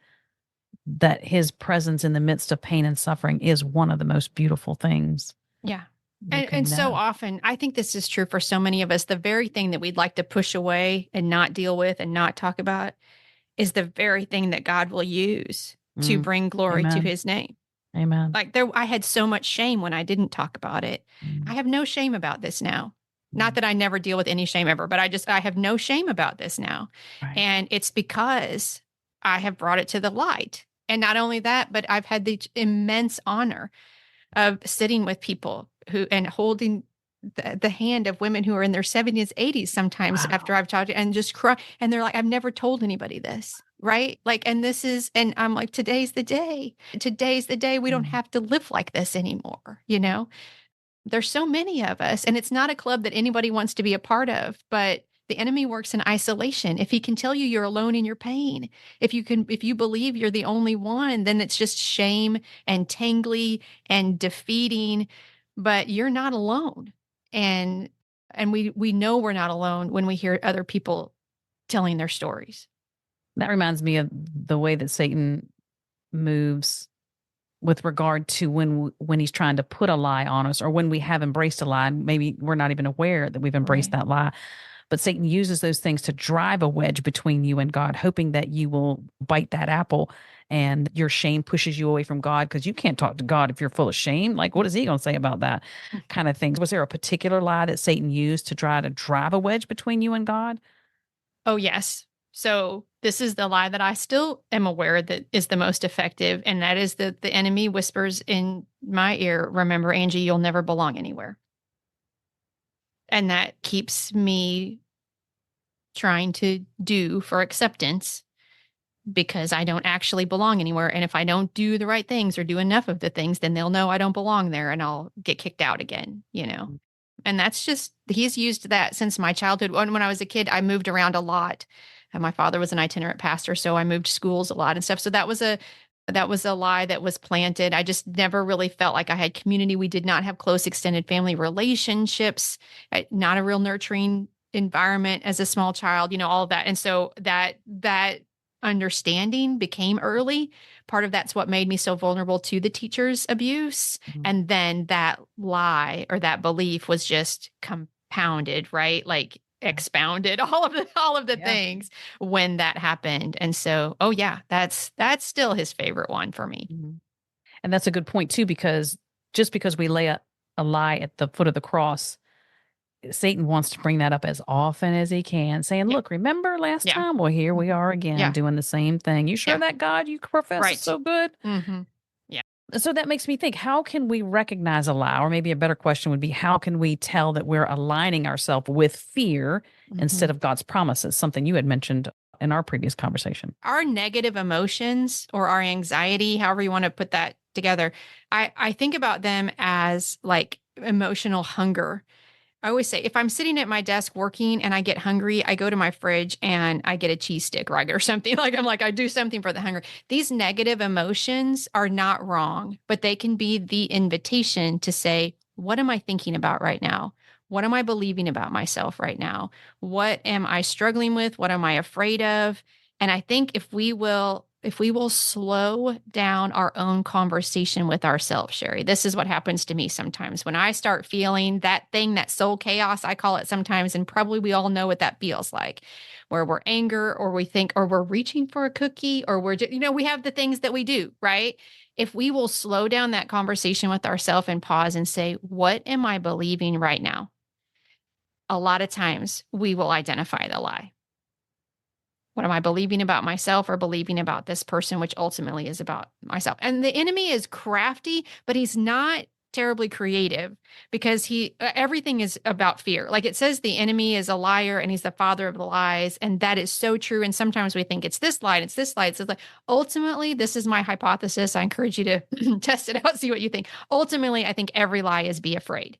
that his presence in the midst of pain and suffering is one of the most beautiful things Yeah. you And can so know. often, I think this is true for so many of us. The very thing that we'd like to push away and not deal with and not talk about is the very thing that God will use to Mm. bring glory to Amen. his name. Amen. Like I had so much shame when I didn't talk about it. I Mm. have no shame about this now. Not Mm. that I never deal with any shame ever, but I have no shame about this now. Right. And it's because I have brought it to the light. And not only that, but I've had the immense honor of sitting with people who and holding the hand of women who are in their 70s, 80s sometimes after Wow. I've talked to and just cry. And they're like, I've never told anybody this. Right. Like, and I'm like, today's the day. Today's the day we don't Mm. have to live like this anymore. You know, there's so many of us, and it's not a club that anybody wants to be a part of, but the enemy works in isolation. If he can tell you you're alone in your pain, if you believe you're the only one, then it's just shame and tangly and defeating, but you're not alone. And we know we're not alone when we hear other people telling their stories. That reminds me of the way that Satan moves with regard to when he's trying to put a lie on us or when we have embraced a lie. Maybe we're not even aware that we've embraced Right. that lie. But Satan uses those things to drive a wedge between you and God, hoping that you will bite that apple and your shame pushes you away from God because you can't talk to God if you're full of shame. Like, what is he going to say about that kind of things? Was there a particular lie that Satan used to try to drive a wedge between you and God? Oh, yes. So this is the lie that I still am aware that is the most effective, and that is that the enemy whispers in my ear, remember, Angie, you'll never belong anywhere. And that keeps me trying to do for acceptance because I don't actually belong anywhere. And if I don't do the right things or do enough of the things, then they'll know I don't belong there and I'll get kicked out again, you know? And that's just, he's used that since my childhood. When I was a kid, I moved around a lot. And my father was an itinerant pastor, so I moved schools a lot and stuff. So that was a lie that was planted. I just never really felt like I had community. We did not have close extended family relationships, not a real nurturing environment as a small child, all of that. And so that understanding became early. Part of that's what made me so vulnerable to the teacher's abuse. Mhm. And then that lie or that belief was just compounded, right? Like Right. expounded all of the Yeah. things when that happened. And so, oh yeah, that's still his favorite one for me. Mhm. And that's a good point too, because just because we lay a lie at the foot of the cross, Satan wants to bring that up as often as he can, saying, Yeah. "Look, remember last Yeah. time? Well, here we Mhm. are again Yeah. doing the same thing. You sure Yeah. that God you profess is Right. so good?" Mhm. Yeah. So that makes me think, how can we recognize a lie? Or maybe a better question would be, how can we tell that we're aligning ourselves with fear instead Mhm. of God's promises? Something you had mentioned in our previous conversation. Our negative emotions or our anxiety, however you want to put that together, I think about them as like emotional hunger. I always say if I'm sitting at my desk working and I get hungry, I go to my fridge and I get a cheese stick, right? Or something like I'm like, I do something for the hunger. These negative emotions are not wrong, but they can be the invitation to say, what am I thinking about right now? What am I believing about myself right now? What am I struggling with? What am I afraid of? And I think if we will slow down our own conversation with ourselves, Sherry, this is what happens to me sometimes when I start feeling that thing, that soul chaos, I call it sometimes. And probably we all know what that feels like, where we're anger or we think, or we're reaching for a cookie or we're, we have the things that we do, right? If we will slow down that conversation with ourselves and pause and say, what am I believing right now? A lot of times we will identify the lie. What am I believing about myself or believing about this person, which ultimately is about myself? And the enemy is crafty, but he's not terribly creative because everything is about fear. Like it says the enemy is a liar and he's the father of the lies. And that is so true. And sometimes we think it's this lie, it's this lie, it's this lie. Ultimately, this is my hypothesis. I encourage you to test it out, see what you think. Ultimately, I think every lie is be afraid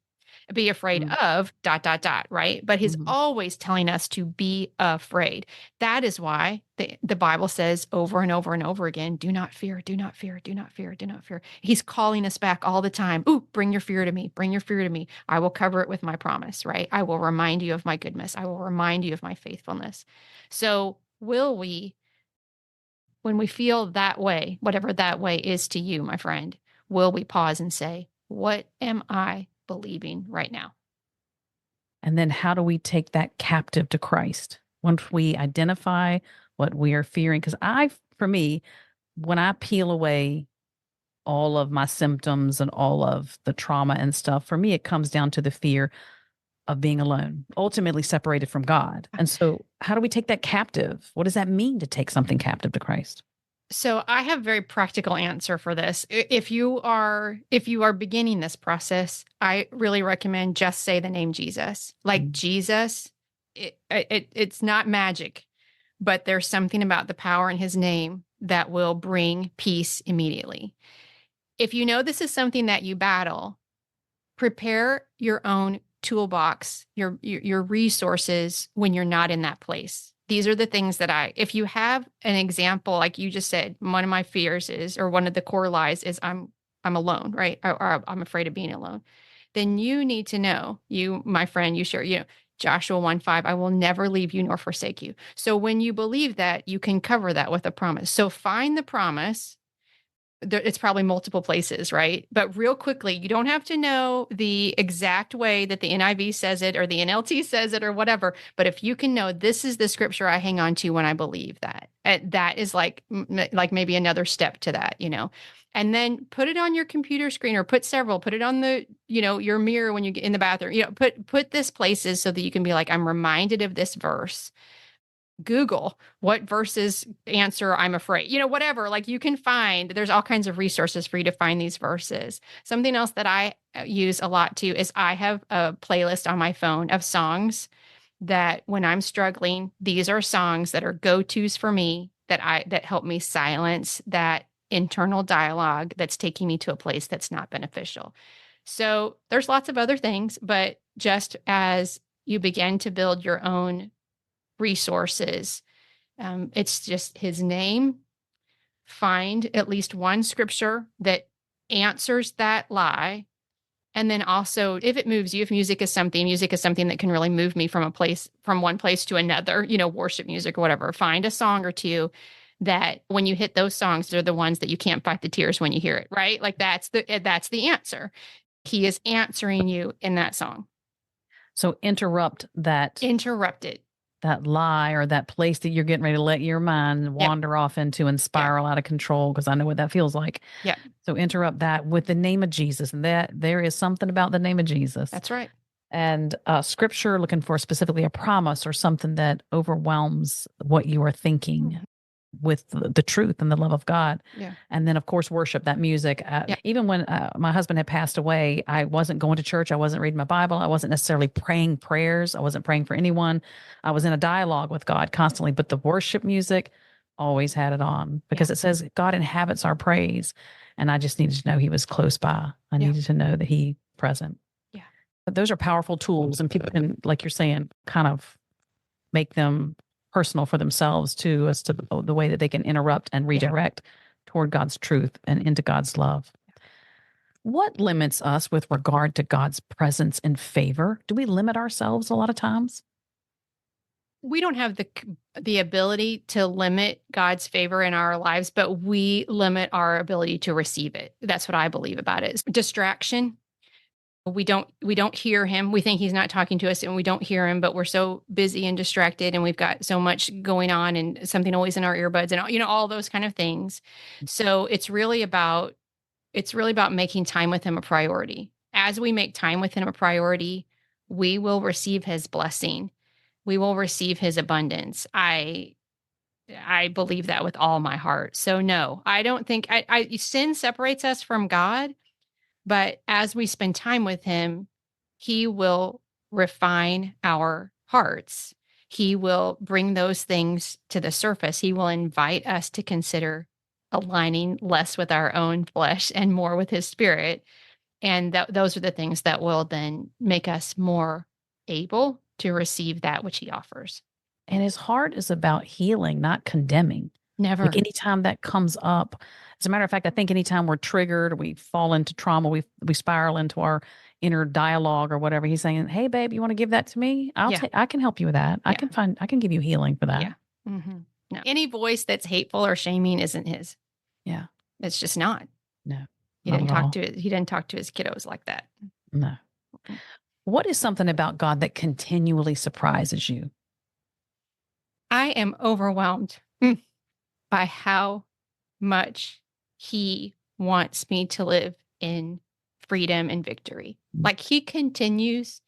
Mm, of dot dot dot, right? But he's mhm. always telling us to be afraid. That is why the Bible says over and over and over again, do not fear, do not fear, do not fear, do not fear. He's calling us back all the time. Ooh, bring your fear to me, bring your fear to me. I will cover it with my promise, right? I will remind you of my goodness. I will remind you of my faithfulness. So will we, when we feel that way, whatever that way is to you, my friend, will we pause and say, what am I believing right now? And then how do we take that captive to Christ? Once we identify what we are fearing, because for me, when I peel away all of my symptoms and all of the trauma and stuff, for me, it comes down to the fear of being alone, ultimately separated from God. And so, how do we take that captive? What does that mean to take something captive to Christ? So I have a very practical answer for this. If you are beginning this process, I really recommend just say the name Jesus. Like Mm. Jesus, it's not magic, but there's something about the power in his name that will bring peace immediately. If you know this is something that you battle, prepare your own toolbox, your resources when you're not in that place. These are the things that if you have an example, like you just said, one of my fears is, or one of the core lies is I'm alone, right? Or I'm afraid of being alone. Then you need to know, you, my friend, you share, Joshua 1:5, I will never leave you nor forsake you. So when you believe that, you can cover that with a promise. So find the promise it's probably multiple places, right? But real quickly, you don't have to know the exact way that the NIV says it or the NLT says it or whatever. But if you can know this is the scripture I hang on to when I believe that, that is like maybe another step to that. And then put it on your computer screen or put several, put it on your mirror when you get in the bathroom, put this places so that you can be like, I'm reminded of this verse. Google what verses answer I'm afraid. Whatever, like you can find there's all kinds of resources for you to find these verses. Something else that I use a lot too is I have a playlist on my phone of songs that when I'm struggling, these are songs that are go-tos for me that help me silence that internal dialogue that's taking me to a place that's not beneficial. So there's lots of other things, but just as you begin to build your own resources. It's just his name. Find at least one scripture that answers that lie. And then also, if it moves you, if music is something that can really move me from one place to another, worship music or whatever, find a song or two that when you hit those songs, they're the ones that you can't fight the tears when you hear it, right? Like that's the answer. He is answering you in that song. So interrupt Interrupted. that lie or that place that you're getting ready to let your mind Yep. wander off into and Yeah. spiral out of control, because I know what that feels like. Yep. So interrupt that with the name of Jesus. And that there is something about the name of Jesus. That's right. And scripture looking for specifically a promise or something that overwhelms what you are thinking Mhm. with the truth and the love of God. Yeah. And then, of course, worship, that music. Yeah. Even when my husband had passed away, I wasn't going to church. I wasn't reading my Bible. I wasn't necessarily praying prayers. I wasn't praying for anyone. I was in a dialogue with God constantly, but the worship music always had it on Yeah. because it says God inhabits our praise. And I just needed to know he was close by. I Yeah. needed to know that he present. Yeah. But those are powerful tools, and people can, like you're saying, kind of make them personal for themselves too, as to the way that they can interrupt and Yeah. redirect toward God's truth and into God's love. What limits us with regard to God's presence and favor? Do we limit ourselves a lot of times? We don't have the ability to limit God's favor in our lives, but we limit our ability to receive it. That's what I believe about it. It's distraction. We don't hear him. We think he's not talking to us and we don't hear him, but we're so busy and distracted and we've got so much going on and something always in our earbuds and all those kind of things. So it's really about making time with him a priority. As we make time with him a priority, we will receive his blessing. We will receive his abundance. I believe that with all my heart. So no, I don't think sin separates us from God, but as we spend time with him, he will refine our hearts. He will bring those things to the surface. He will invite us to consider aligning less with our own flesh and more with his spirit. And those are the things that will then make us more able to receive that which he offers. And his heart is about healing, not condemning. Like Never. anytime that comes up, as a matter of fact, I think anytime we're triggered, we fall into trauma, we spiral into our inner dialogue or whatever. He's saying, "Hey, babe, you want to give that to me? Yeah. I can help you with that. Yeah. I can give you healing for that." Yeah. No. Any voice that's hateful or shaming isn't his. Yeah. It's just not. No. He Not didn't at talk all. to it. He didn't talk to his kiddos like that. No. Mm. What is something about God that continually surprises you? I am overwhelmed by how much he wants me to live in freedom and victory. Mm. Like he continues.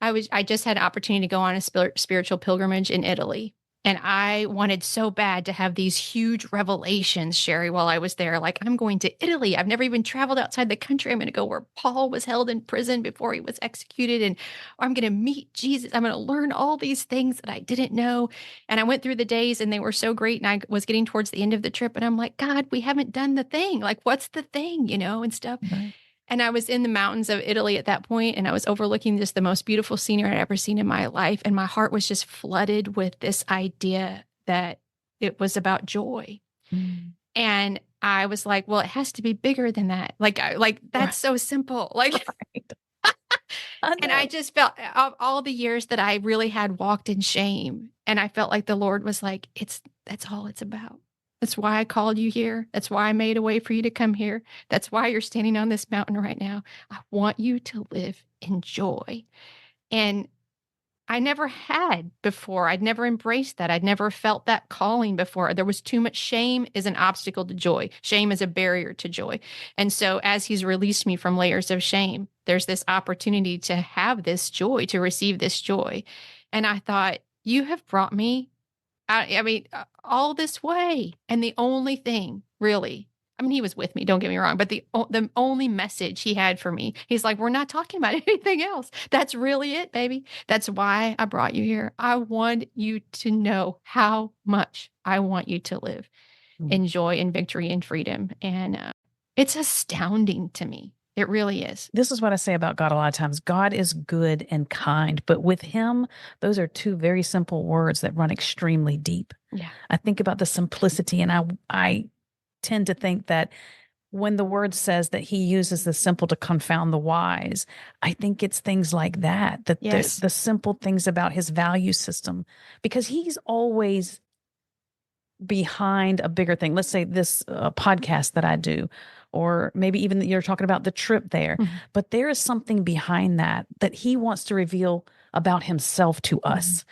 I just had an opportunity to go on a spiritual pilgrimage in Italy. And I wanted so bad to have these huge revelations, Sherry, while I was there. Like, I'm going to Italy. I've never even traveled outside the country. I'm going to go where Paul was held in prison before he was executed. And I'm going to meet Jesus. I'm going to learn all these things that I didn't know. And I went through the days and they were so great. And I was getting towards the end of the trip. And I'm like, God, we haven't done the thing. Like, what's the thing, and stuff. Right. And I was in the mountains of Italy at that point, and I was overlooking just the most beautiful scenery I'd ever seen in my life. And my heart was just flooded with this idea that it was about joy. Mm. And I was like, well, it has to be bigger than that. Like that's Right. so simple. Like, Right. and I just felt of all the years that I really had walked in shame. And I felt like the Lord was like, that's all it's about. That's why I called you here. That's why I made a way for you to come here. That's why you're standing on this mountain right now. I want you to live in joy. And I never had before. I'd never embraced that. I'd never felt that calling before. There was too much shame is an obstacle to joy. Shame is a barrier to joy. And so as he's released me from layers of shame, there's this opportunity to have this joy, to receive this joy. And I thought, you have brought me all this way. And the only thing really, he was with me, don't get me wrong, but the only message he had for me, he's like, we're not talking about anything else. That's really it, baby. That's why I brought you here. I want you to know how much I want you to live in joy and victory and freedom. And it's astounding to me. It really is. This is what I say about God a lot of times. God is good and kind, but with him, those are two very simple words that run extremely deep. Yeah. I think about the simplicity, and I tend to think that when the word says that he uses the simple to confound the wise, I think it's things like that, Yes. the simple things about his value system, because he's always behind a bigger thing. Let's say this podcast that I do, or maybe even you're talking about the trip there, but there is something behind that he wants to reveal about himself to us.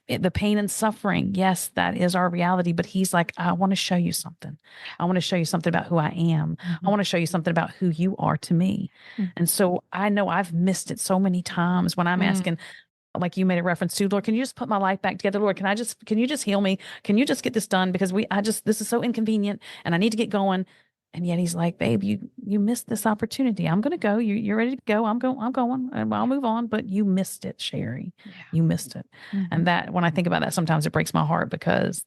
The pain and suffering, yes, that is our reality, but he's like, I want to show you something. I want to show you something about who I am. I want to show you something about who you are to me. And so I know I've missed it so many times when I'm asking, like you made a reference to, Lord, can you just put my life back together? Lord, can you just heal me? Can you just get this done? Because this is so inconvenient and I need to get going. And yet he's like, babe, you missed this opportunity. I'm going to go. You're ready to go. I'm going and I'll move on. But you missed it, Sherry. Yeah. You missed it. And that, when I think about that, sometimes it breaks my heart, because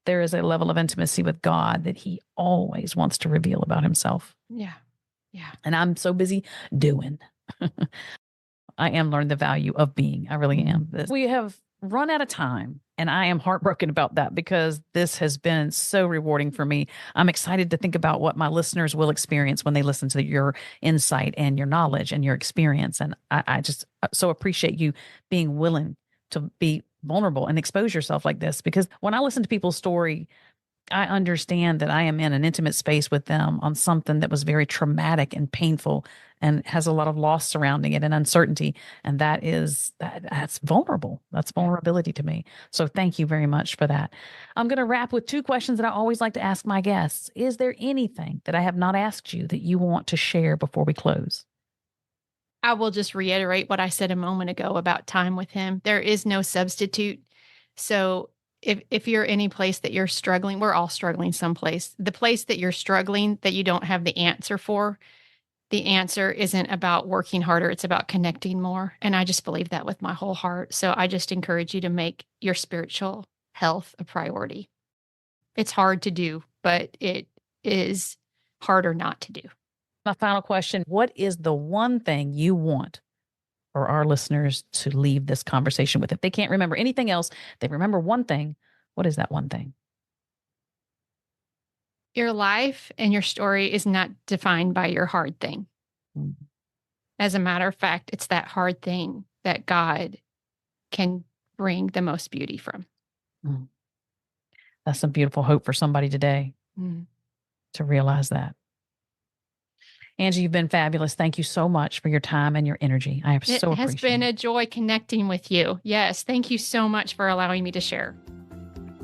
there is a level of intimacy with God that he always wants to reveal about himself. Yeah. Yeah. And I'm so busy doing. I am learning the value of being. I really am. We have run out of time, and I am heartbroken about that because this has been so rewarding for me. I'm excited to think about what my listeners will experience when they listen to your insight and your knowledge and your experience. And I just so appreciate you being willing to be vulnerable and expose yourself like this, because when I listen to people's story, I understand that I am in an intimate space with them on something that was very traumatic and painful and has a lot of loss surrounding it and uncertainty. And that's vulnerable. That's vulnerability to me. So thank you very much for that. I'm going to wrap with two questions that I always like to ask my guests. Is there anything that I have not asked you that you want to share before we close? I will just reiterate what I said a moment ago about time with him. There is no substitute. So if you're any place that you're struggling, we're all struggling someplace. The place that you're struggling that you don't have the answer for, the answer isn't about working harder, it's about connecting more. And I just believe that with my whole heart. So I just encourage you to make your spiritual health a priority. It's hard to do, but it is harder not to do. My final question: what is the one thing you want for our listeners to leave this conversation with? If they can't remember anything else, they remember one thing. What is that one thing? Your life and your story is not defined by your hard thing. Mm, As a matter of fact, it's that hard thing that God can bring the most beauty from. mm. That's some beautiful hope for somebody today Mm. to realize that. Angie, you've been fabulous. Thank you so much for your time and your energy. I have It so has appreciated been it. a joy connecting with you. Yes, thank you so much for allowing me to share.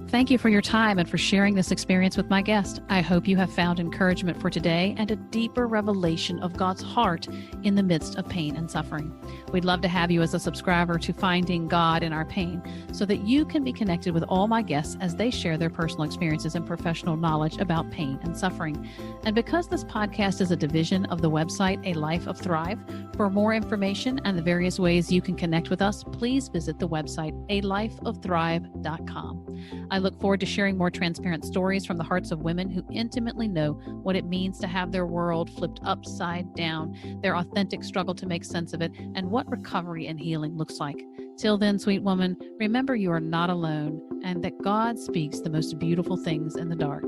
Thank you for your time and for sharing this experience with my guest. I hope you have found encouragement for today and a deeper revelation of God's heart in the midst of pain and suffering. We'd love to have you as a subscriber to Finding God in Our Pain so that you can be connected with all my guests as they share their personal experiences and professional knowledge about pain and suffering. And because this podcast is a division of the website A Life of Thrive, for more information and the various ways you can connect with us, please visit the website alifeofthrive.com. I look forward to sharing more transparent stories from the hearts of women who intimately know what it means to have their world flipped upside down, their authentic struggle to make sense of it, and what recovery and healing looks like. Till then, sweet woman, remember you are not alone and that God speaks the most beautiful things in the dark.